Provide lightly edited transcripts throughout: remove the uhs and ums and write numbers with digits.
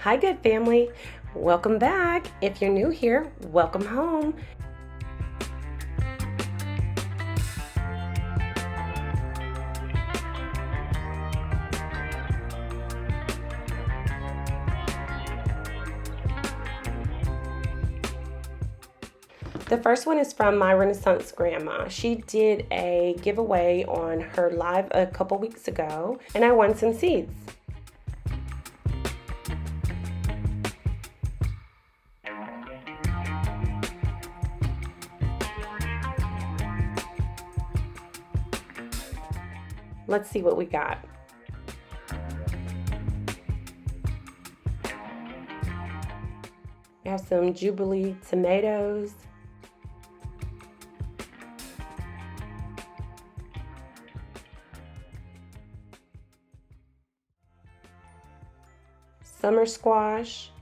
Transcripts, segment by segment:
Hi, good family. Welcome back. If you're new here, welcome home. The first one is from my Renaissance grandma. She did a giveaway on her live a couple weeks ago, and I won some seeds. Let's see what we got. We have some Jubilee tomatoes. Summer squash.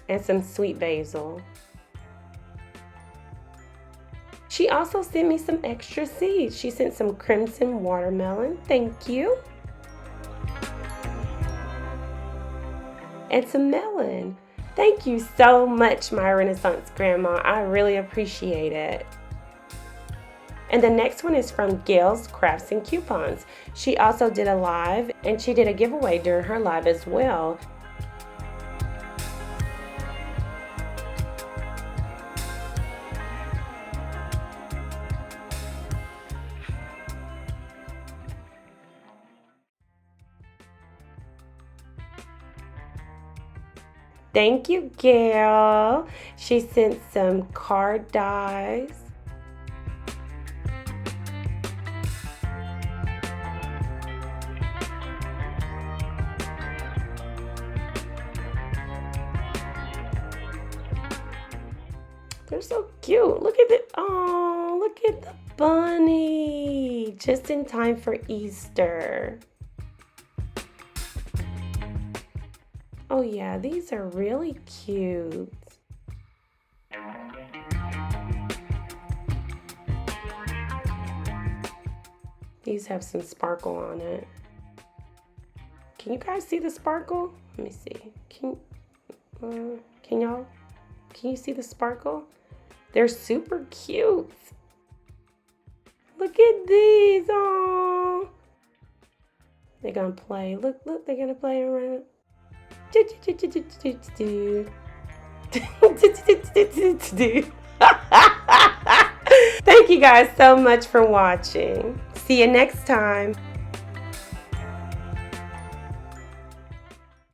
And some sweet basil. She also sent me some extra seeds. She sent some crimson watermelon. Thank you. And some melon. Thank you so much, my Renaissance grandma. I really appreciate it. And the next one is from Gail's Crafts and Coupons. She also did a live, and she did a giveaway during her live as well. Thank you, Gail. She sent some card dies. They're so cute. Look at it. Oh, look at the bunny. Just in time for Easter. Oh yeah, these are really cute. These have some sparkle on it. Can you guys see the sparkle? Let me see. Can you see the sparkle? They're super cute. Look at these. Oh, they're gonna play. Look, they're gonna play around. Thank you guys so much for watching. See you next time.